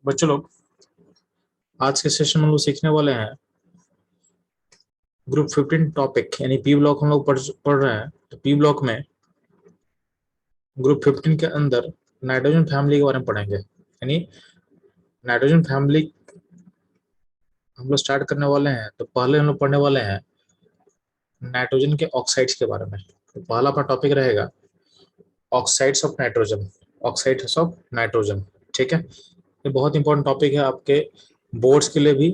बच्चों लोग, आज के सेशन में हम लोग सीखने वाले हैं ग्रुप 15 टॉपिक यानी पी ब्लॉक हम लोग पढ़ रहे हैं। तो पी ब्लॉक में ग्रुप 15 के अंदर नाइट्रोजन फैमिली के बारे में पढ़ेंगे। यानी नाइट्रोजन फैमिली हम लोग स्टार्ट करने वाले हैं। तो पहले हम लोग पढ़ने वाले हैं नाइट्रोजन के ऑक्साइड्स के बारे में। तो पहला अपना टॉपिक रहेगा oxides of nitrogen. Oxides of nitrogen, ठीक है। ये बहुत इंपॉर्टेंट टॉपिक है आपके बोर्ड्स के लिए भी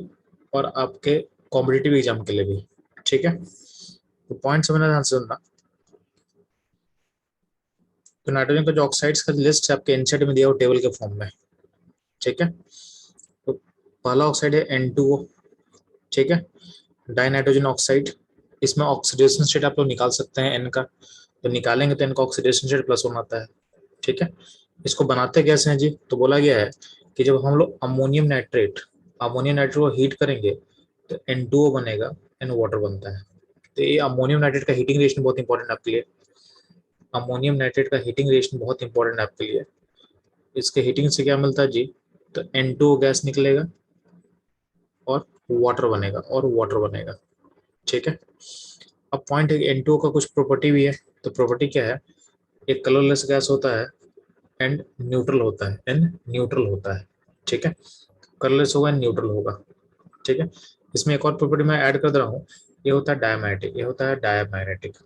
और आपके कॉम्पिटिटिव एग्जाम के लिए भी, ठीक है। तो पॉइंट समझना, ध्यान से सुनना। तो नाइट्रोजन का जो ऑक्साइड्स का लिस्ट है आपके एनसीईआरटी में दिया हुआ टेबल के फॉर्म में, ठीक है। तो पहला ऑक्साइड है N2O, ठीक है, डाई नाइट्रोजन ऑक्साइड। इसमें ऑक्सीडेशन स्टेट आप लोग निकाल सकते हैं N का। तो निकालेंगे तो N का ऑक्सीडेशन स्टेट +1 आता है, ठीक है। इसको बनाते कैसे हैं जी? तो बोला गया है कि जब हम लोग अमोनियम नाइट्रेट को हीट करेंगे तो N2O बनेगा, N वाटर बनता है। तो ये अमोनियम नाइट्रेट का हीटिंग रिएक्शन बहुत इंपॉर्टेंट है आपके लिए। अमोनियम नाइट्रेट का हीटिंग रिएक्शन बहुत इंपॉर्टेंट है आपके लिए। इसके हीटिंग से क्या मिलता है जी? तो N2O गैस निकलेगा और वाटर बनेगा, ठीक है। अब पॉइंट है कि N2O का कुछ प्रॉपर्टी भी है। तो प्रॉपर्टी क्या है? एक कलरलेस गैस होता है एंड न्यूट्रल होता है, ठीक है। कलरलेस होगा, न्यूट्रल होगा, ठीक है। इसमें एक और प्रॉपर्टी मैं ऐड कर दे रहा हूँ, ये होता है डायमैग्नेटिक।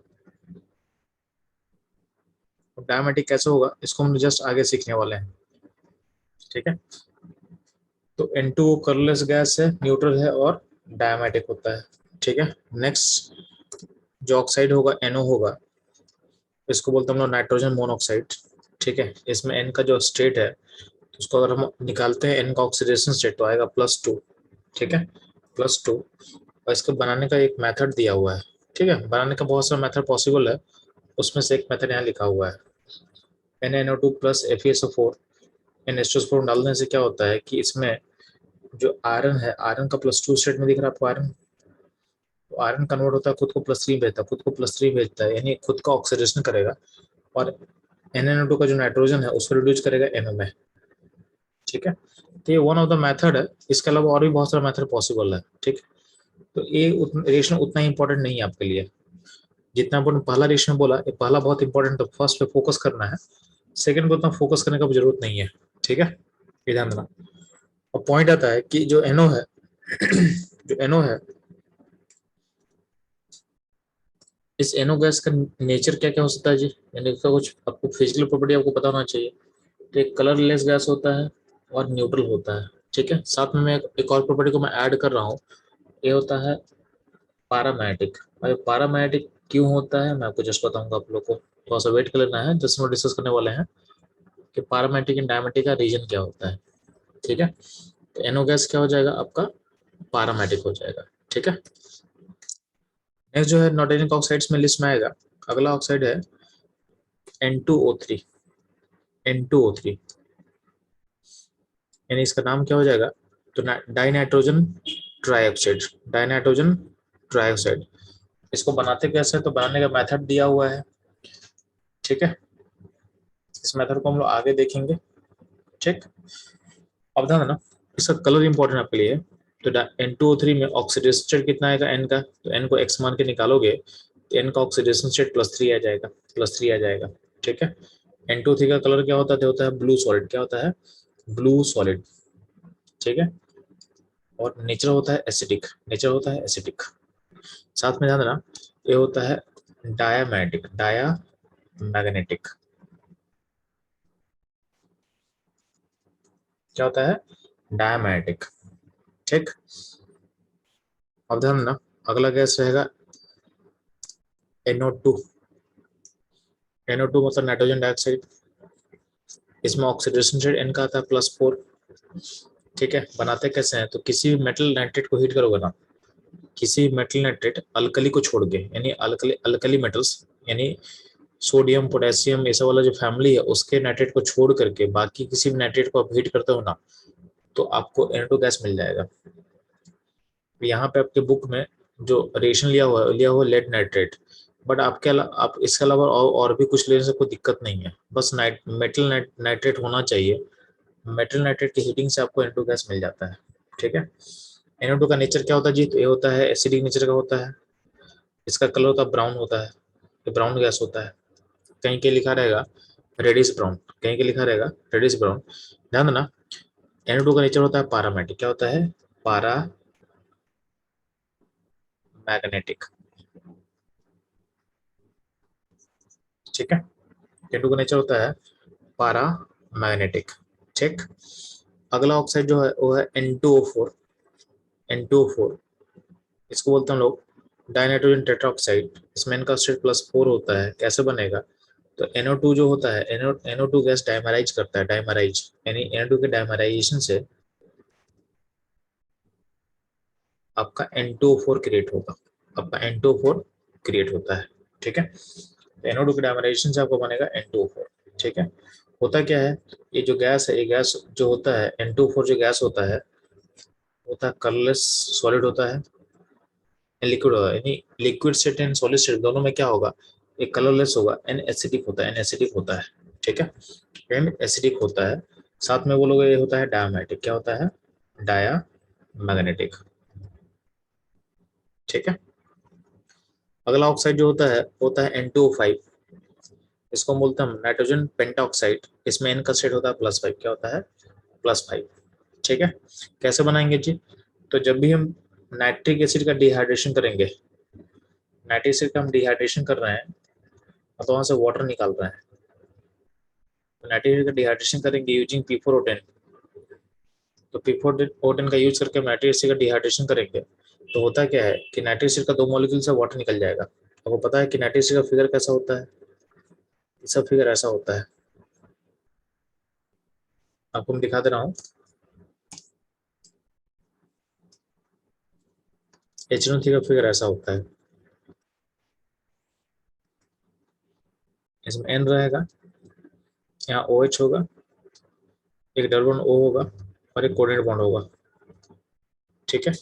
डायमैग्नेटिक कैसे होगा इसको हम जस्ट आगे सीखने वाले हैं, ठीक है। तो N2O कलरलेस गैस है, न्यूट्रल है और डायमैग्नेटिक होता है, ठीक है। नेक्स्ट जो ऑक्साइड होगा NO होगा, इसको बोलते हैं हम लोग नाइट्रोजन मोनोऑक्साइड, ठीक है। इसमें N का जो स्टेट है उसको अगर हम निकालते हैं N का ऑक्सीडेशन स्टेट तो आएगा +2, ठीक है, +2। और इसको बनाने का एक मेथड दिया हुआ है, ठीक है। बनाने का बहुत सारा मेथड पॉसिबल है, उसमें से एक मेथड यहाँ लिखा हुआ है NaNO2 + FeSO4। इन एस्टर्स को डालने से क्या होता है कि इसमें जो आयरन है, आयरन का +2 स्टेट में दिख रहा है आपको आयरन। तो आयरन कन्वर्ट होता है, खुद को +3 भेजता है, यानी खुद का ऑक्सीडेशन करेगा और NaNO2 का जो नाइट्रोजन है उसको रिड्यूस करेगा NO में, ठीक है। तो ये वन ऑफ द मेथड है। इसके अलावा और भी बहुत सारा मेथड पॉसिबल है, ठीक। तो ये रिएक्शन उतना इंपॉर्टेंट नहीं है आपके लिए जितना अपन पहला रिएक्शन बोला। ये पहला बहुत इंपॉर्टेंट, तो फर्स्ट पे फोकस करना है, सेकंड पे उतना फोकस करने का जरूरत नहीं है, ठीक है। ये ध्यान देना। और पॉइंट आता है कि जो NO है जो NO है, इस NO गैस का नेचर क्या क्या हो सकता है जी? यानी इसका कुछ आपको फिजिकल प्रॉपर्टी आपको पता होना चाहिए। तो एक कलरलेस गैस होता है और न्यूट्रल होता है, ठीक है। साथ में मैं एक और प्रॉपर्टी को मैं ऐड कर रहा हूँ, ये होता है पैरामैग्नेटिक। और पैरामैग्नेटिक क्यों होता है मैं आपको जस्ट बताऊंगा। आप लोग को थोड़ा सा वेट कर लेना है, जस्ट हम डिस्कस करने वाले हैं कि पैरामैग्नेटिक एंड डायमैग्नेटिक का रीजन क्या होता है, ठीक है। तो NO गैस क्या हो जाएगा आपका? पैरामैग्नेटिक हो जाएगा, ठीक है। नेक्स्ट जो है नाइट्रोजन ऑक्साइड्स में लिस्ट में आएगा, अगला ऑक्साइड है N2O3। N2O3 यानी इसका नाम क्या हो जाएगा? तो डाइनाइट्रोजन ट्राइऑक्साइड। Dinitrogen trioxide. इसको बनाते कैसे? तो बनाने का मेथड दिया हुआ है, ठीक है। इस मेथड को हम लोग आगे देखेंगे, ठीक। अब ध्यान देना, इसका कलर इंपॉर्टेंट आपके लिए। तो N2O3 में ऑक्सीडेशन स्टेट कितना आएगा N का? तो N को X मान के निकालोगे तो N का ऑक्सीडेशन स्टेट +3 आ जाएगा, ठीक है। N2O3 का कलर क्या होता है? होता है ब्लू सॉलिड। क्या होता है? ब्लू सॉलिड, ठीक है। और नेचर होता है एसिडिक। साथ में ध्यान देना, ये होता है डायामैग्नेटिक। क्या होता है? डायामैग्नेटिक, ठीक। अब ध्यान देना, अगला गैस रहेगा NO2। NO2 मतलब नाइट्रोजन डाइऑक्साइड। इसमें ऑक्सीडेशन रेट N का आता है +4, ठीक है। बनाते कैसे हैं? तो किसी भी मेटल नाइट्रेट को हीट करोगे ना, किसी मेटल नाइट्रेट अल्कली को छोड़ के, यानी अल्कली मेटल्स यानी सोडियम पोटेशियम ऐसा वाला जो फैमिली है उसके नाइट्रेट को छोड़ करके बाकी किसी भी नाइट्रेट को आप हीट करते हो ना, तो आपको NO2 गैस मिल जाएगा। यहाँ पे आपके बुक में जो रेशन लिया हुआ लेड नाइट्रेट। बट आप इसके अलावा और भी कुछ लेने से कोई दिक्कत नहीं है, बस मेटल नाइट्रेट होना चाहिए मेटल नाइट्रेट की हीटिंग से आपको NO2 गैस मिल जाता है। ठीक है, NO2 का नेचर क्या होता है जी? तो ये होता है एसिडिक नेचर का होता है, इसका कलर होता है ब्राउन होता है, ये ब्राउन गैस होता है। कहीं के लिखा रहेगा रेडिश ब्राउन, कहीं के लिखा रहेगा रेडिश ब्राउन। ध्यान देना, NO2 का नेचर होता है पारामैग्नेटिक। क्या होता है? पारा मैग्नेटिक। ठीक है, NO2 का नेचर होता है पारा मैग्नेटिक। ठीक, अगला ऑक्साइड जो है वो है N2O4। N2O4 इसको बोलते हैं हम लोग डाइनाइट्रोजन टेट्राऑक्साइड। इसमें N का स्टेट +4 होता है। कैसे बनेगा? तो NO2 जो होता है, NO2 गैस डाइमराइज करता है, डाइमराइज यानी NO2 के डाइमराइजेशन से आपका N2O4 क्रिएट होगा, आपका N2O4 क्रिएट होता है। ठीक है, NO2 के डाइमराइजेशन से आपको बनेगा N2O4। ठीक है, होता क्या है, ये जो गैस है, ये गैस जो होता है N2O4 जो गैस होता है कलरलेस सॉलिड होता है, लिक्विड होगा, यानी liquid state and solid state दोनों में क्या होगा? एक कलरलेस होगा, एन एसिडिक होता है, एन एसिडिक होता है। ठीक है, एन एसिडिक होता है। साथ में वो लोग ये होता है डायमैग्नेटिक। क्या होता है? Diamagnetic. ठीक है, अगला ऑक्साइड जो होता है N2O5। इसको बोलते हैं हम नाइट्रोजन पेंटाऑक्साइड। इसमें एन का स्टेट होता है +5। क्या होता है? +5। ठीक है, कैसे बनाएंगे जी? तो जब भी हम नाइट्रिक एसिड का डिहाइड्रेशन करेंगे, नाइट्रिक एसिड का हम डिहाइड्रेशन कर रहे हैं और तो वहां से वाटर निकाल रहे हैं, तो नाइट्रिक एसिड का डिहाइड्रेशन करेंगे यूजिंग P4O10। तो P4O10 का यूज करके नाइट्रिक एसिड का डिहाइड्रेशन करेंगे तो होता क्या है कि नाइट्रिक एसिड का 2 मॉलिक्यूल से वाटर निकल जाएगा। आपको पता है कि नाइट्रिक एसिड का फिगर कैसा होता है? इसका फिगर ऐसा होता है, आपको मैं दिखा दे रहा हूँ। H2O3 का फिगर ऐसा होता है, इसमें N रहेगा, यहाँ OH होगा, एक डबल बॉन्ड O होगा और एक कोऑर्डिनेट बॉन्ड होगा। ठीक है,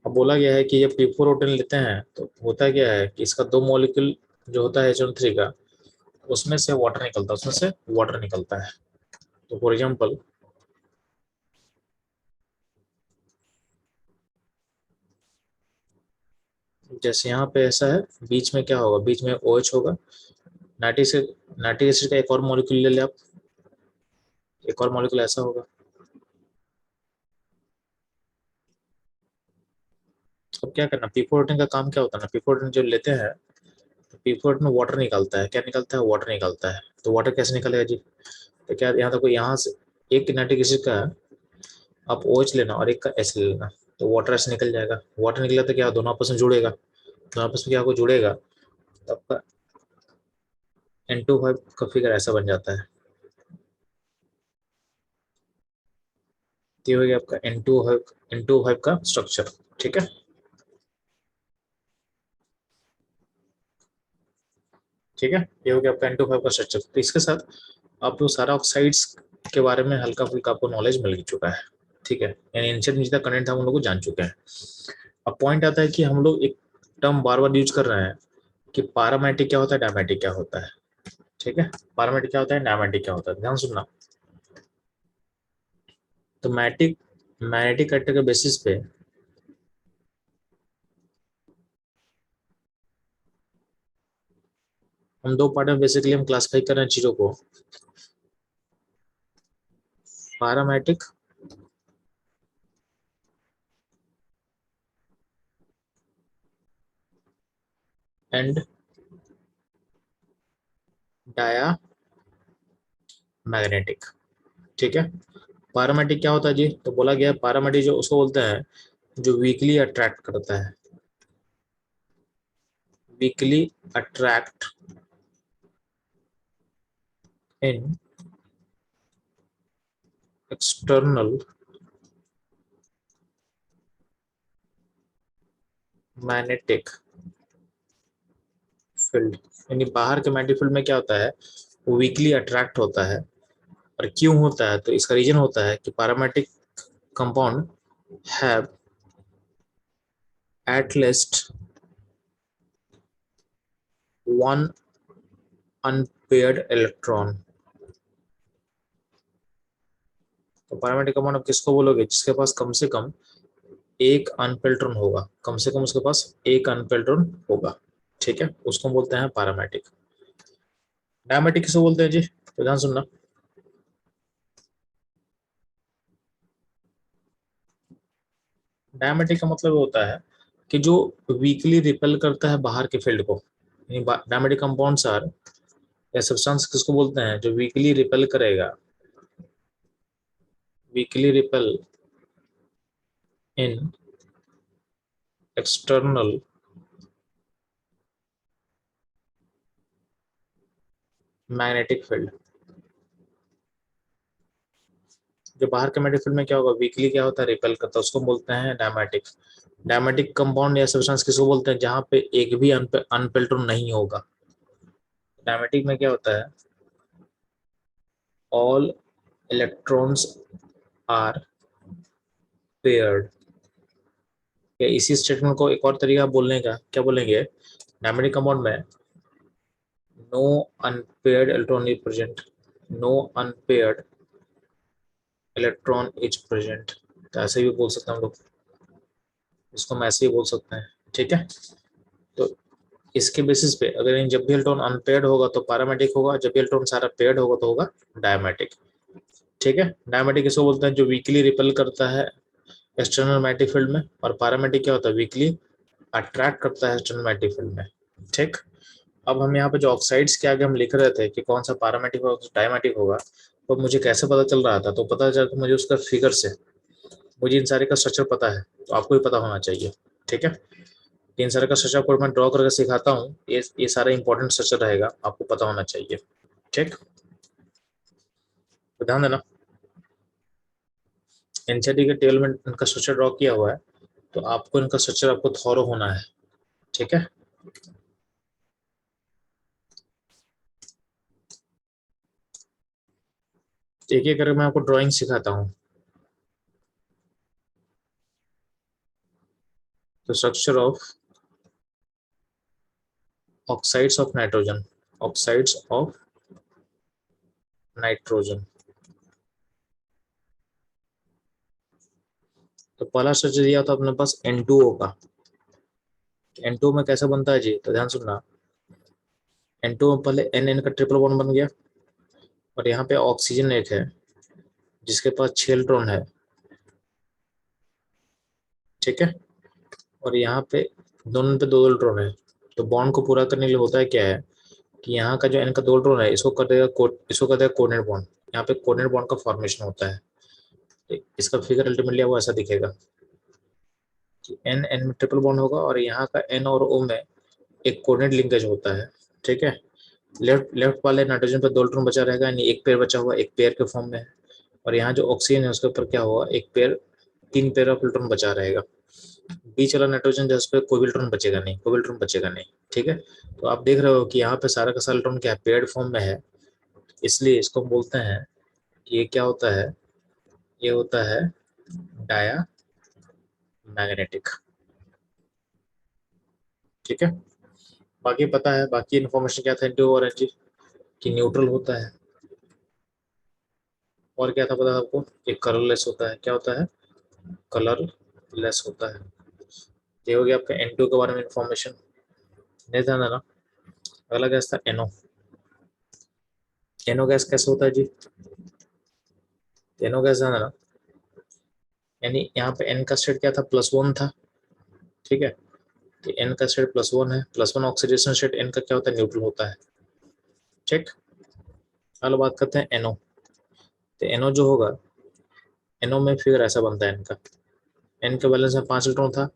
अब बोला गया है कि जब P4O10 लेते हैं तो होता क्या है कि इसका 2 मॉलिक्यूल जो होता है H2O3 का, उसमें से वाटर निकलता है, उसमें से वाटर निकलता है। तो फॉर एग्जाम्पल जैसे यहाँ पे ऐसा है, बीच में क्या होगा? बीच में OH होगा, नाइट्रिक एसिड का एक और मॉलिक्यूल ले ले आप, एक और मॉलिक्यूल ऐसा होगा। अब क्या करना, P4O10 का काम क्या होता है ना, P4O10 जो लेते हैं तो P4O10 में वाटर निकलता है। क्या निकलता है? वाटर निकलता है। तो वाटर कैसे निकलेगा जी? तो क्या यहाँ तक यहाँ से एक नाइट्रिक एसिड का आप OH लेना और एक का H ले लेना, तो वाटर ऐसे निकल जाएगा। वाटर निकला तो क्या दोनों आपस में जुड़ेगा, दोनों आपस में क्या को जुड़ेगा, तो आपका N2O5 का फिगर ऐसा बन जाता है। तो ये हो गया आपका N2O5 का स्ट्रक्चर। ठीक है, ठीक है, ये हो गया आपका N2O5 का स्ट्रक्चर। तो इसके साथ आप लोग सारा ऑक्साइड्स के बारे में हल्का फुल्का आपको नॉलेज मिल चुका है। ठीक है, यानी एंशियंट में जितना कंटेंट था हम लोग को जान चुके हैं। अब पॉइंट आता है कि हम लोग एक टर्म बार बार यूज कर रहे हैं कि पारामैग्नेटिक क्या होता है, डायमैग्नेटिक क्या होता है। ठीक है, पारामैग्नेटिक क्या होता है, डायमैग्नेटिक क्या होता है, ध्यान सुनना। तो मैग्नेटिक करेक्टर के बेसिस पे हम दो पार्ट में बेसिकली हम क्लासिफाई कर रहे हैं चीजों को, पारामैग्नेटिक एंड डाया मैग्नेटिक। ठीक है, पारामैग्नेटिक क्या होता है जी? तो बोला गया पारामैग्नेटिक जो उसको बोलते हैं जो वीकली अट्रैक्ट करता है, वीकली अट्रैक्ट इन एक्सटर्नल मैग्नेटिक फील्ड। यानी बाहर के मैग्नेटिक फील्ड में क्या होता है, वो वीकली अट्रैक्ट होता है। और क्यों होता है? तो इसका रीजन होता है कि paramagnetic compound have at least one unpaired electron. तो पैरामेट्रिक कंपाउंड आप किसको बोलोगे, जिसके पास कम से कम एक अनपेल्ड इलेक्ट्रॉन होगा, कम से कम उसके पास एक अनपेल्ड इलेक्ट्रॉन होगा, ठीक है, उसको बोलते हैं पैरामेट्रिक। डायमेट्रिक किसको बोलते हैं जी, तो ध्यान सुनना। डायमेट्रिक का मतलब होता है कि जो वीकली रिपेल करता है बाहर के फील्ड को, डायमेट्रिक कंपाउंड्स आर या सब्सटेंस किसको बोलते हैं जो वीकली रिपेल करेगा, वीकली रिपेल इन एक्सटर्नल मैग्नेटिक फील्ड। जो बाहर के मैग्नेटिक फील्ड में क्या होगा, वीकली क्या होता है, रिपेल करता है, उसको बोलते हैं डायमेटिक। डायमेटिक कंपाउंड या सब्सटेंस किसको बोलते हैं जहां पे एक भी अनपेल्ट्रॉन नहीं होगा। डायमेटिक में क्या होता है, ऑल इलेक्ट्रॉन्स आर पेयर्ड। या इसी स्टेटमेंट को एक और तरीका बोलने का क्या बोलेंगे, डायमेटिक कंपाउंड में no unpaired electron is present, no unpaired electron is present. तो ऐसे भी बोल सकते हैं हम लोग, इसको हम ऐसे ही बोल सकते हैं, ठीक है। तो इसके बेसिस पे अगर इन जब भी इलेक्ट्रॉन अनपेयर्ड होगा तो पैरामेट्रिक होगा, जब भी इलेक्ट्रॉन सारा पेयर्ड होगा तो होगा डायमेटिक, ठीक है। डायमेटिक किसको बोलते हैं जो वीकली रिपेल करता है एक्सटर्नल मैग्नेटिक फील्ड में, और पैरामेट्रिक क्या होता है वीकली अट्रैक्ट करता है एक्सटर्नल मैग्नेटिक फील्ड में, ठीक। अब हम यहाँ पे जो ऑक्साइड्स के आगे हम लिख रहे थे कि कौन सा पैरामेट्रिक और डायमेट्रिक होगा, तो मुझे कैसे पता चल रहा था, तो पता चला मुझे उसका फिगर से, मुझे इन सारे का स्ट्रक्चर पता है, तो आपको भी पता होना चाहिए, ठीक है। इन सारे का स्ट्रक्चर आपको मैं ड्रॉ करके सिखाता हूँ, ये सारा इंपॉर्टेंट स्ट्रक्चर रहेगा, आपको पता होना चाहिए, ठीक। तो ध्यान देना, एनसीईआरटी के टेबल में इनका स्ट्रक्चर ड्रॉ किया हुआ है, तो आपको इनका स्ट्रक्चर आपको थॉरो होना है, ठीक है। एक एक करके मैं आपको ड्राइंग सिखाता हूँ। तो structure of oxides of nitrogen, oxides of nitrogen. तो पहला स्ट्रक्चर दिया था अपने पास N2O का। N2O में कैसे बनता है जी, तो ध्यान सुनना। N2O में पहले N का ट्रिपल बॉन्ड बन गया, और यहाँ पे ऑक्सीजन एक है जिसके पास 6 इलेक्ट्रॉन है, ठीक है। और यहाँ पे दोनों पे 2 इलेक्ट्रॉन है। तो बॉन्ड को पूरा करने के लिए होता है क्या है कि यहाँ का जो N का 2 इलेक्ट्रॉन है इसको कर देगा इसको कर देगा कोऑर्डिनेट बॉन्ड, यहाँ पे कोऑर्डिनेट बॉन्ड का फॉर्मेशन होता है। तो इसका फिगर अल्टीमेटली वो ऐसा दिखेगा कि N N में ट्रिपल बॉन्ड होगा, और यहाँ का N और O में एक कोऑर्डिनेट लिंकेज होता है, ठीक है। लेफ्ट लेफ्ट वाले नाइट्रोजन पर 2 इलेक्ट्रॉन बचा रहेगा, यानी एक पेयर बचा हुआ, एक पेयर के फॉर्म में है। और यहाँ जो ऑक्सीजन है उसके ऊपर क्या होगा, एक पेयर, 3 पेयर ऑफ इलेक्ट्रॉन बचा रहेगा। बीच वाला नाइट्रोजन जिस पे कोई भी इलेक्ट्रॉन बचेगा नहीं, कोई भी इलेक्ट्रॉन बचेगा नहीं, ठीक है। तो आप देख रहे हो कि यहाँ पे सारा का सारा इलेक्ट्रॉन क्या है, पेयर्ड फॉर्म में है, इसलिए इसको हम बोलते हैं कि ये क्या होता है, ये होता है डाया मैग्नेटिक, ठीक है। बाकी पता है, बाकी इन्फॉर्मेशन क्या था इंटू और एनर्जी कि न्यूट्रल होता है, और क्या था पता है आपको, एक कलरलेस होता है, क्या होता है, कलरलेस होता है। ये हो गया आपका N2 के बारे में इन्फॉर्मेशन, नहीं ध्यान देना। अगला गैस था NO। NO गैस कैसे होता है जी, NO गैस ध्यान देना, यानी यहाँ पे N का स्टेट क्या था, +1 था, ठीक है। तो N का स्टेट +1 है, +1 ऑक्सीडेशन स्टेट, N का क्या होता है, न्यूट्रल होता है, ठीक। चलो बात करते हैं NO। तो NO जो होगा, NO में फिगर ऐसा बनता है इनका, N के बैलेंस में 5 इलेक्ट्रॉन था,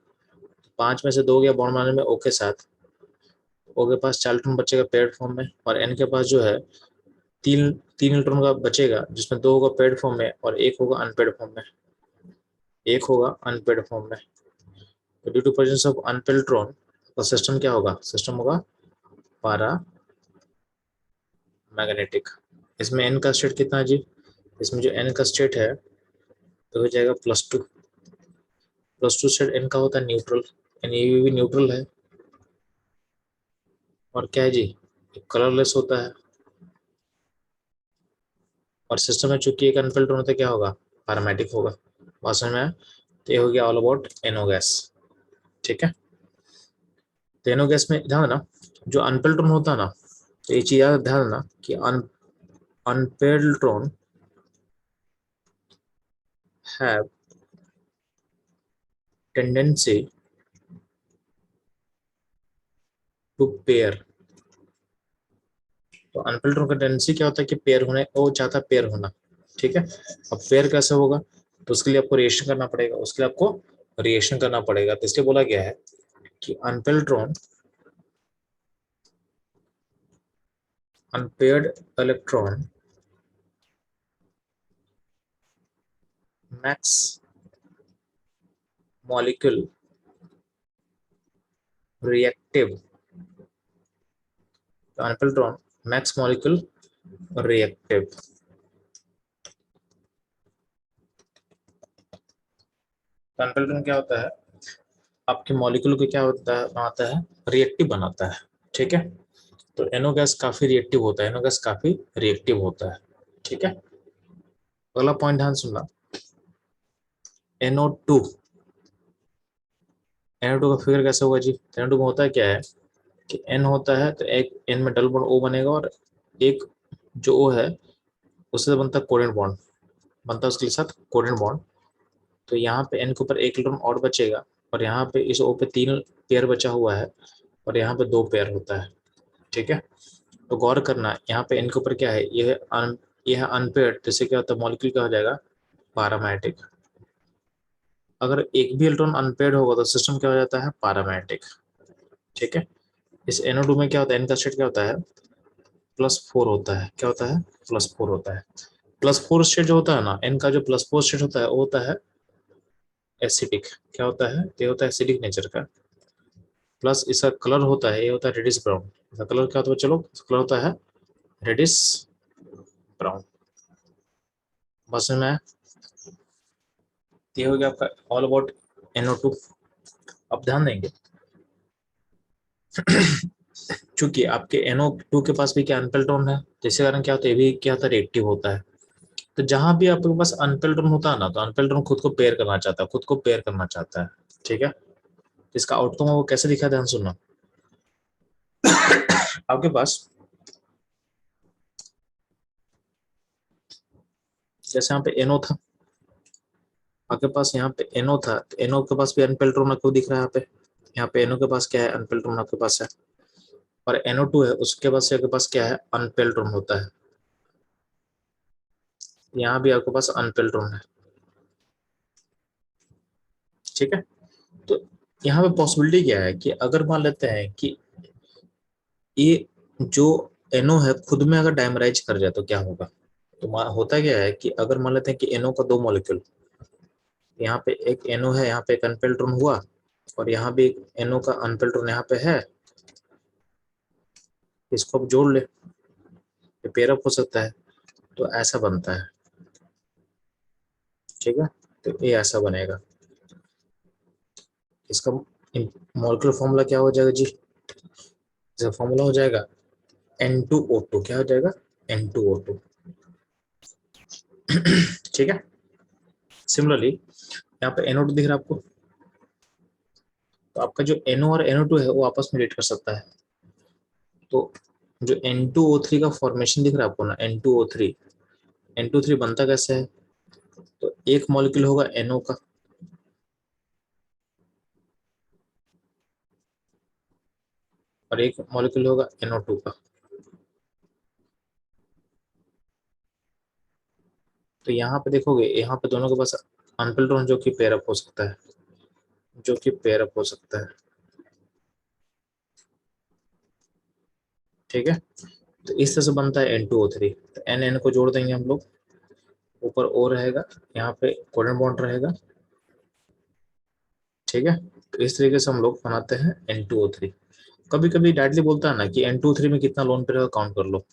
5 में से 2 गया बॉन्ड बनाने में O के साथ, O के पास 4 इलेक्ट्रॉन बचेगा पेयर्ड फॉर्म में, और N के पास जो है तीन तीन इलेक्ट्रॉन का बचेगा, जिसमें 2 होगा पेयर्ड फॉर्म में और एक होगा अनपेयर्ड फॉर्म में, एक होगा अनपेयर्ड फॉर्म में। तो due to presence of unpaired electron तो सिस्टम क्या होगा, सिस्टम होगा पारा मैग्नेटिक। इसमें N का स्टेट कितना है जी, इसमें जो N का स्टेट है तो हो जाएगा +2, +2 स्टेट N का होता है न्यूट्रल, यानी ये भी न्यूट्रल है। और क्या है जी, कलरलेस होता है, और सिस्टम में चूंकि एक अनपेयर्ड इलेक्ट्रॉन होता है क्या होगा, पैरामेटिक होगा। बात समझ में आया? तो ये हो गया ऑल अबाउट NO गैस। ठीक है, तो NO गैस में ध्यान देना जो अनपेल्ड इलेक्ट्रॉन होता है ना, तो ये चीज ध्यान देना कि unpaired electron have tendency to pair. तो अनपेल्ड इलेक्ट्रॉन का टेंडेंसी क्या होता है कि पेयर होने, वो चाहता है पेयर होना। ठीक है, अब पेयर कैसे होगा, तो उसके लिए आपको रिएक्शन करना पड़ेगा, उसके लिए आपको रिएक्शन करना पड़ेगा। तो इसलिए बोला गया है कि unpaired electron makes molecule reactive. Unpaired electron makes molecule reactive. Unpaired electron क्या होता है, आपके मॉलिक्यूल को क्या होता है, बनाता है, रिएक्टिव बनाता है। ठीक है, तो NO गैस काफी रिएक्टिव होता है, NO गैस काफी रिएक्टिव होता है। ठीक है, अगला पॉइंट ध्यान सुनना, NO2। NO2 का फिगर कैसे होगा जी, NO2 में होता है क्या है कि N होता है तो एक N में डबल बॉन्ड O बनेगा, और एक जो O है उससे बनता है कोवेलेंट बॉन्ड, बनता है उसके साथ कोवेलेंट बॉन्ड। तो यहाँ पे N के ऊपर एक इलेक्ट्रॉन और बचेगा, और यहाँ पे इस O पे 3 पेयर बचा हुआ है, और यहाँ पे 2 पेयर होता है। ठीक है, तो गौर करना यहाँ पे N के ऊपर क्या है, ये है अनपेयर्ड, जिससे क्या होता है मॉलिक्यूल क्या हो जाएगा, पैरामेटिक। अगर एक भी इलेक्ट्रॉन अनपेयर्ड होगा तो सिस्टम क्या हो जाता है, पैरामेटिक। ठीक है, इस NO2 में क्या होता है, N का स्टेट क्या होता है, +4 होता है। क्या होता है, +4 होता है। +4 स्टेट जो होता है ना, N का जो +4 स्टेट होता है वो होता है एसिडिक। क्या होता है, ये होता है एसिडिक नेचर का। प्लस इसका कलर होता है, ये होता है रेडिश ब्राउन। इसका कलर क्या होता है, चलो इसका कलर होता है रेडिश ब्राउन। बस में ये हो गया आपका ऑल अबाउट NO2। अब ध्यान देंगे चूंकि आपके NO2 के पास भी क्या अनपेल्ट्रॉन है, जिसके कारण क्या होता है, ये भी क्या होता है, रिएक्टिव होता है। तो जहां भी आपके पास अनपेल्ट्रॉन होता है ना, तो अनपेल्ट्रॉन खुद को पेयर करना चाहता है, खुद को पेयर करना चाहता है। ठीक है, इसका आउटकम वो कैसे दिखा, ध्यान सुनना। आपके पास जैसे यहाँ पे NO था, आपके पास यहाँ पे NO था, तो NO के पास भी अनपेल्ट्रॉन आपको दिख रहा है। यहाँ पे NO के पास क्या है, अनपेल्ट्रॉन आपके पास है। और NO2 है, उसके पास आपके पास क्या है, अनपेल्ट्रॉन होता है। यहाँ भी आपके पास अनपेल्ट्रॉन है। ठीक है, तो यहाँ पे पॉसिबिलिटी क्या है कि अगर मान लेते हैं कि ये जो NO है खुद में अगर डायमराइज कर जाए तो क्या होगा। तो होता क्या है कि अगर मान लेते हैं कि NO का 2 मॉलिक्यूल, यहाँ पे एक NO है, यहाँ पे एक अनपेल्ट्रॉन हुआ, और यहाँ भी एक NO का अनपेल्ट्रॉन यहाँ पे है, इसको अब जोड़ ले, ये पेयर अप हो सकता है, तो ऐसा बनता है। ठीक है, तो ये ऐसा बनेगा। इसका मॉलिक्यूलर फॉर्मूला क्या हो जाएगा जी, इसका फॉर्मूला हो जाएगा N2O2। क्या हो जाएगा, N2O2। ठीक है, सिमिलरली यहाँ पे NO2 दिख रहा है आपको, तो आपका जो NO और NO2 है वो आपस में रिएक्ट कर सकता है। तो जो N2O3 का फॉर्मेशन दिख रहा है आपको ना, N2O3 बनता कैसे है, तो एक मॉलिक्यूल होगा NO का, और एक मॉलिक्यूल होगा NO2 का। तो यहाँ पे देखोगे, यहाँ पे दोनों के पास अनपेल्ट्रॉन जो कि पेयर अप हो सकता है, जो कि पेयर अप हो सकता है। ठीक है, तो इस तरह से बनता है N2O3। तो N को जोड़ देंगे हम लोग, ऊपर O रहेगा, यहाँ पे कोवेलेंट बॉन्ड रहेगा। ठीक है, तो इस तरीके से हम लोग बनाते हैं N2O3। कभी कभी डायरेक्टली बोलता है ना कि N2O3 में कितना लोन पेयर काउंट कर लो।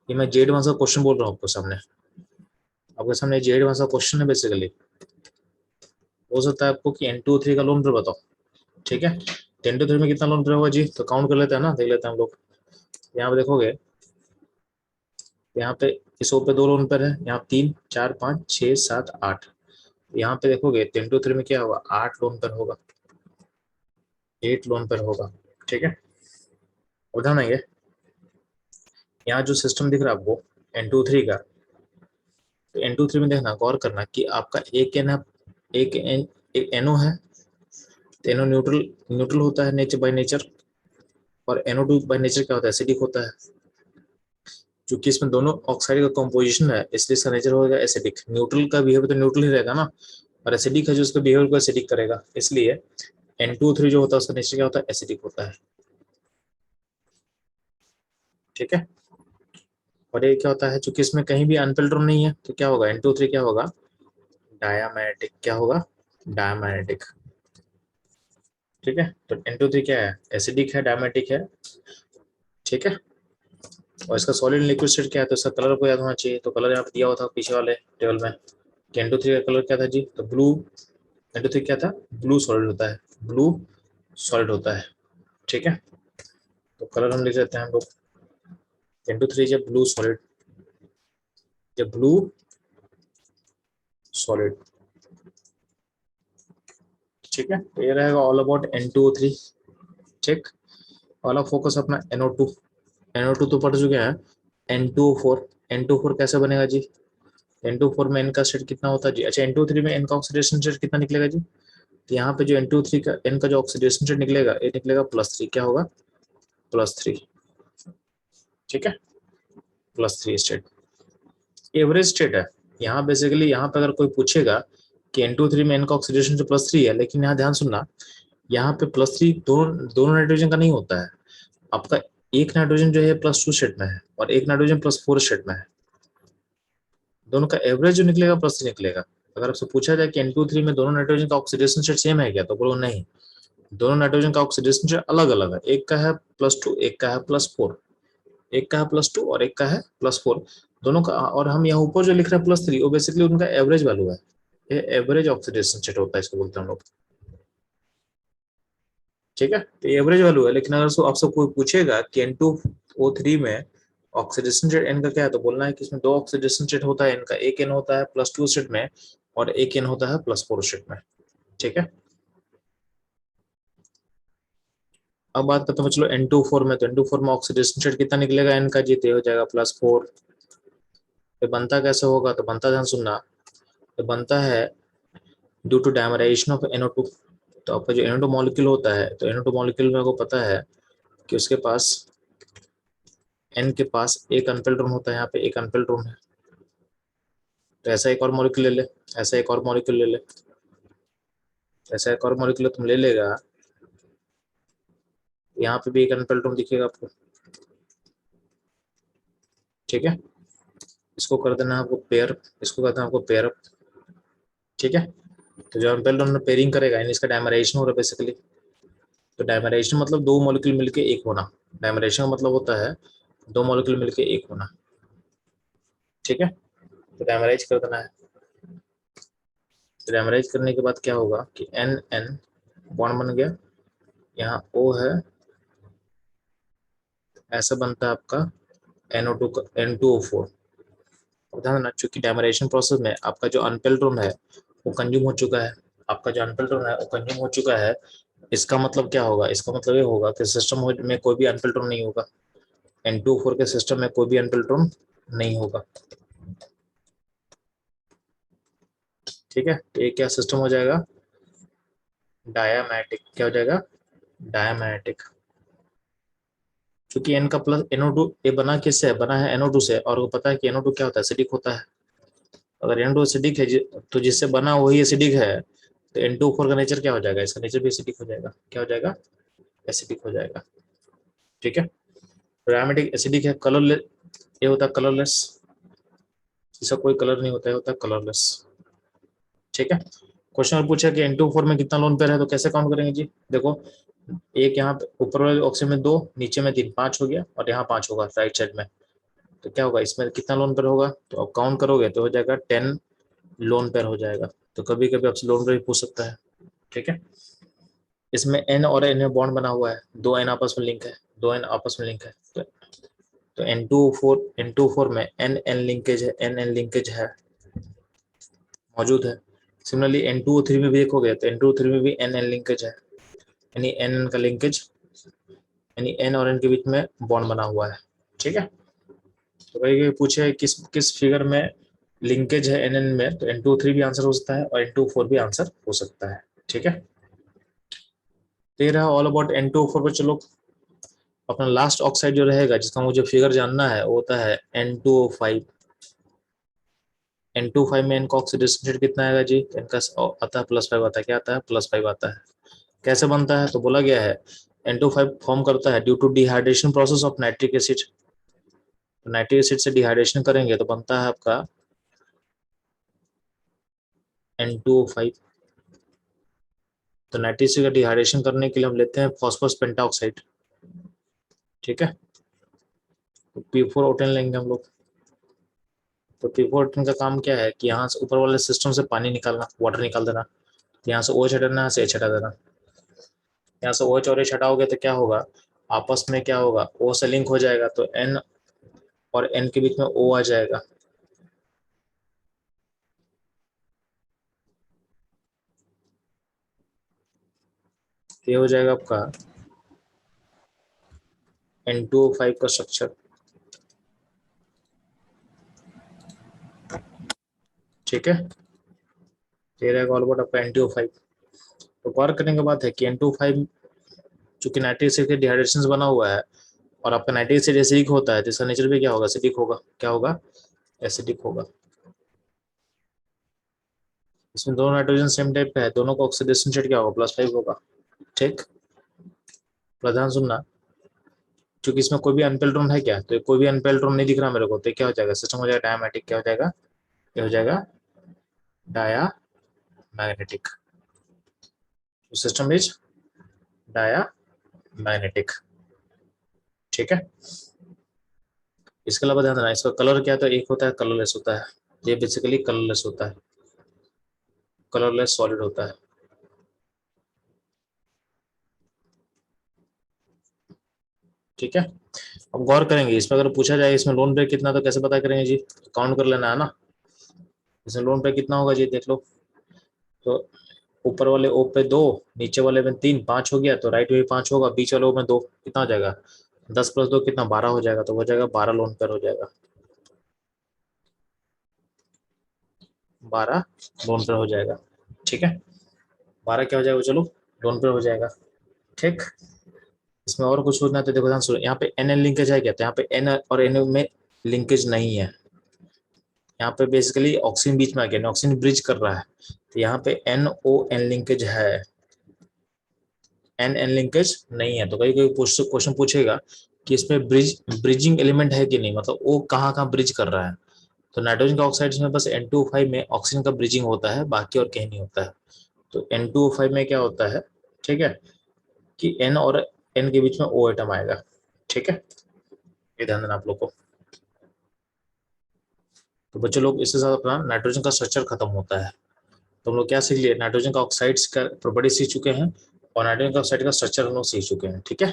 ये मैं जेड वन का क्वेश्चन बोल रहा हूँ आपके सामने, आपके सामने जेड वन का क्वेश्चन है बेसिकली। हो सकता है आपको कि N2O3 का लोन पेयर बताओ। ठीक है, N2O3 में कितना लोन पेयर होगा जी, तो काउंट कर लेते हैं ना, देख लेते हैं हम लोग। यहाँ पे देखोगे, यहाँ पे इस ओ पे 2 लोन पेयर है, यहाँ 3 4 5 6 7 8। यहाँ पे देखोगे 10 to 3 में क्या होगा, 8 लोन पेयर होगा, 8 लोन पेयर होगा। ठीक है, उदाहरण है ये। यहाँ जो सिस्टम दिख रहा है आपको N23 का, तो N23 में देखना, गौर करना कि आपका एक एन है, एक एन, एक एनओ है, तो एनओ न्यूट्रल न्यूट्रल होता है नेचर बाय नेचर, और NO2 बाय नेचर क्या होता है, एसिडिक होता है। क्योंकि इसमें दोनों ऑक्साइड का कॉम्पोजिशन है, इसलिए इसका नेचर होगा एसिडिक। न्यूट्रल का बिहेवियर तो न्यूट्रल ही रहेगा ना, और एसिडिक है जो उसका बिहेवियर को एसिडिक करेगा, इसलिए N23 जो होता है उसका नेचर क्या होता है, एसिडिक होता है। ठीक है, और ये क्या होता है, चूंकि इसमें कहीं भी अनफिल्टर नहीं है, तो क्या होगा, N23 क्या होगा, डायामैग्नेटिक। क्या होगा, डायामैग्नेटिक। ठीक है, तो N23 क्या है, एसिडिक है, डायमेटिक है। ठीक है, और इसका सॉलिड लिक्विड स्टेट क्या है, तो इसका कलर को याद होना चाहिए, तो कलर यहाँ पे दिया हुआ था पीछे वाले टेबल में। N23 का कलर क्या था जी, तो ब्लू। N23 क्या था, ब्लू सॉलिड होता है, ब्लू सॉलिड होता है। ठीक है, तो कलर हम लिख लेते हैं हम लोग, N23 जब ब्लू सॉलिड, जब ब्लू सॉलिड। ठीक है, तो ये रहेगा ऑल अबाउट N2O3। ठीक, वाला फोकस अपना NO2। NO2 तो पढ़ चुके हैं। N2O4, N2O4 कैसे बनेगा जी, N2O4 में N का स्टेट कितना होता है जी, अच्छा N2O3 में N का ऑक्सीडेशन स्टेट कितना निकलेगा जी, तो यहाँ पे जो N2O3 का N का जो ऑक्सीडेशन स्टेट निकलेगा, ये निकलेगा +3। क्या होगा, +3। ठीक है, +3 स्टेट एवरेज स्टेट है। यहाँ बेसिकली यहाँ पे अगर कोई पूछेगा कि N2O3 में N का ऑक्सीडेशन जो +3 है, लेकिन यहाँ ध्यान सुनना, यहाँ पे +3 दोनों दोनों नाइट्रोजन का नहीं होता है। आपका एक नाइट्रोजन जो है +2 स्टेट में है, और एक नाइट्रोजन +4 स्टेट में है। दोनों का एवरेज जो निकलेगा +3 निकलेगा। अगर आपसे पूछा जाए कि N2O3 में दोनों नाइट्रोजन का ऑक्सीडेशन स्टेट सेम है क्या, तो बोलो नहीं, दोनों नाइट्रोजन का ऑक्सीडेशन स्टेट अलग अलग है। एक का है +2, एक का है +4, एक का है +2 और एक का है +4 दोनों का। और हम यहाँ ऊपर जो लिख रहे हैं +3, वो बेसिकली उनका एवरेज वैल्यू है। ये एवरेज ऑक्सीडेशन स्टेट होता है, इसको बोलते हैं हम लोग। ठीक है, तो एवरेज वैल्यू है। लेकिन अगर आपसे कोई पूछेगा कि N2O3 में ऑक्सीडेशन स्टेट N का क्या है, तो बोलना है कि इसमें दो ऑक्सीडेशन स्टेट होता है N का, एक N होता है +2 स्टेट में, और एक N होता है +4 स्टेट में। ठीक है, अब बात करते हैं चलो N2O4 में, तो N2O4 में ऑक्सीडेशन स्टेट कितना निकलेगा N का जी, तो हो जाएगा +4। ये बनता कैसे होगा, तो बनता, ध्यान सुनना, तो बनता है due to dimerisation of NO2। तो आपका जो NO2 मॉलिक्यूल होता है, तो NO2 मॉलिक्यूल में को पता है कि उसके पास N के पास एक अनफिल्ड होता है, यहाँ पे एक अनफिल्ड है। तो ऐसा एक और मॉलिक्यूल ले ले, ऐसा एक और मॉलिक्यूल ले ले, ऐसा एक और मॉलिक्यूल तुम ले लेगा, यहाँ पे भी एक अनफिल्ड दिखेगा आपको। ठीक है, इसको कर देना आपको पेयर, इसको कर देना आपको पेयर। ठीक है, तो जो अनफिल्ड पेयरिंग करेगा, यानी इसका डायमराइजेशन हो रहा है बेसिकली। तो डायमराइजेशन मतलब दो मॉलिक्यूल मिलके एक होना। डायमराइजेशन का मतलब होता है दो मॉलिक्यूल मिलके एक होना। ठीक है, तो डायमराइज कर देना है। तो डायमराइज करने के बाद क्या होगा कि एन एन बॉन्ड बन गया, यहाँ O है, ऐसा बनता है आपका NO2 का N2O4। ध्यान रखना, चूंकि डायमराइजेशन प्रोसेस में आपका जो अनपेल्ट्रोन है वो कंज्यूम हो चुका है, आपका जो अनपेल्ट्रोन है वो कंज्यूम हो चुका है। इसका मतलब क्या होगा, इसका मतलब ये होगा कि सिस्टम में कोई भी अनपेल्ट्रोन नहीं होगा। N2O4 के सिस्टम में कोई भी अनपेल्ट्रोन नहीं होगा। ठीक है, तो ये क्या सिस्टम हो जाएगा, डायामैटिक। क्या हो जाएगा, डायामैटिक। क्योंकि N का प्लस NO2 ये बना किससे है, बना है NO2 से, और वो पता है कि NO2 क्या होता है, एसिडिक होता है। अगर NO2 एसिडिक है तो जिससे बना वही एसिडिक है, तो N2O4 का नेचर क्या हो जाएगा, इसका नेचर भी एसिडिक हो जाएगा। क्या हो जाएगा, एसिडिक हो जाएगा। ठीक है, डायमेटिक एसिडिक है, कलरलेस, ये होता है कलरलेस, इसका कोई कलर नहीं होता है, होता है कलरलेस। ठीक है, क्वेश्चन और पूछा कि N2O4 में कितना लोन पेयर है, तो कैसे काउंट करेंगे जी, देखो एक यहाँ पे ऊपर वाले ऑक्सीजन में 2, नीचे में 3, 5 हो गया, और यहाँ 5 होगा राइट साइड में। तो क्या होगा, इसमें कितना लोन पेयर होगा, तो आप काउंट करोगे तो हो जाएगा 10 लोन पेयर हो जाएगा। तो कभी कभी आपसे लोन पेयर पूछ सकता है। ठीक है, इसमें N और N में बॉन्ड बना हुआ है, 2 N आपस में लिंक है, 2 N आपस में लिंक है। तो N2O4 में N N लिंकेज है, N N लिंकेज है, मौजूद है। सिमिलरली N2O3 में भी देखोगे तो N2O3 में भी N लिंकेज है, यानी N का लिंकेज, यानी N और N के बीच में बॉन्ड बना हुआ है। ठीक है, तो भाई पूछे किस किस फिगर में लिंकेज है NN में, तो N2O3 भी आंसर हो सकता है और N2O4 भी आंसर हो सकता है। ठीक है, तो ये रहा ऑल अबाउट N2O4 पर। चलो अपना लास्ट ऑक्साइड जो रहेगा जिसका मुझे फिगर जानना है वो होता है N2O5। N2O5 में N का ऑक्सीडेशन रेट कितना आएगा जी? N का आता है +5 आता है, क्या आता है? +5 आता है। कैसे बनता है? तो बोला गया है N2O5 फॉर्म करता है due to dehydration process of nitric acid. तो नाइट्रिक एसिड से डिहाइड्रेशन करेंगे तो बनता है आपका N2O5। तो नाइट्रिक एसिड का डिहाइड्रेशन करने के लिए हम लेते हैं फॉस्फोरस पेंटाऑक्साइड। ठीक है, तो P4O10 लेंगे हम लोग। तो P4O10 का काम क्या है कि यहाँ से ऊपर वाले सिस्टम से पानी निकालना, वाटर निकाल देना। तो यहाँ से OH हटाना, यहाँ से H हटा देना। यहाँ से OH और H हटाओगे तो क्या होगा, आपस में क्या होगा, O से लिंक हो जाएगा, तो N और N के बीच में O आ जाएगा। ये हो जाएगा आपका N2O5 का स्ट्रक्चर। ठीक है, ये रहेगा ऑल अबाउट आपका N2O5। तो गौर करने के बाद है कि N2O5 चूंकि नाइट्रिक एसिड के डिहाइड्रेशन से बना हुआ है और आपका नाइट्रिक एसिड एसिडिक होता है, तो इसका नेचर भी क्या होगा, एसिडिक होगा। क्या होगा? एसिडिक होगा। इसमें दोनों नाइट्रोजन सेम टाइप का है, दोनों का ऑक्सीडेशन रेट क्या होगा? +5 होगा। ठीक, प्रधान सुनना, क्योंकि इसमें कोई भी अनपेल्ट्रॉन है क्या, तो कोई भी अनपेल्ट्रॉन नहीं दिख रहा मेरे को, तो क्या हो जाएगा, सिस्टम हो जाएगा डायमेटिक। क्या हो जाएगा? ये हो जाएगा diamagnetic. System is diamagnetic. ठीक है, इसके अलावा ध्यान देना इसका कलर क्या है, तो एक होता है कलरलेस होता है, ये बेसिकली कलरलेस होता है, कलरलेस सॉलिड होता है। ठीक है, अब गौर करेंगे इसमें, अगर पूछा जाए इसमें लोन ब्रेक कितना, तो कैसे पता करेंगे जी? काउंट कर लेना है ना। इसमें लोन ब्रेक कितना होगा जी, देख लो। तो ऊपर वाले ओ पे 2, नीचे वाले में 3, 5 हो गया, तो राइट में 5 होगा, बीच वाले ओ में 2, कितना हो जाएगा? 10 + 2 कितना? 12 हो जाएगा, तो हो जाएगा 12 लोन पेयर हो जाएगा। 12 लोन पेयर हो जाएगा। ठीक है, 12 क्या हो जाएगा, चलो लोन पेयर हो जाएगा। ठीक, इसमें और कुछ सोचना है तो देखो ध्यान सुनो, यहाँ पे एन एन लिंकेज है क्या, तो यहाँ पे एन और एन में लिंकेज नहीं है। यहाँ पे बेसिकली ऑक्सीजन बीच में आ गया, ऑक्सीजन ब्रिज कर रहा है, तो यहाँ पे NO N लिंकेज है, N लिंकेज नहीं है। तो कई कोई क्वेश्चन पूछेगा कि इसमें ब्रिजिंग एलिमेंट है कि नहीं, मतलब वो कहाँ कहाँ ब्रिज कर रहा है। तो नाइट्रोजन का ऑक्साइड में बस N2O5 में ऑक्सीजन का ब्रिजिंग होता है, बाकी और कहीं नहीं होता है। तो N2O5 में क्या होता है, ठीक है, कि N और N के बीच में O एटम आएगा। ठीक है, ये ध्यान देना आप लोग को। तो बच्चों लोग इसके साथ अपना नाइट्रोजन का स्ट्रक्चर खत्म होता है। तो हम लोग क्या सीख लिए, नाइट्रोजन का ऑक्साइड्स का प्रॉपर्टी सीख चुके हैं और नाइट्रोजन का ऑक्साइड का स्ट्रक्चर हम लोग सीख चुके हैं। ठीक है।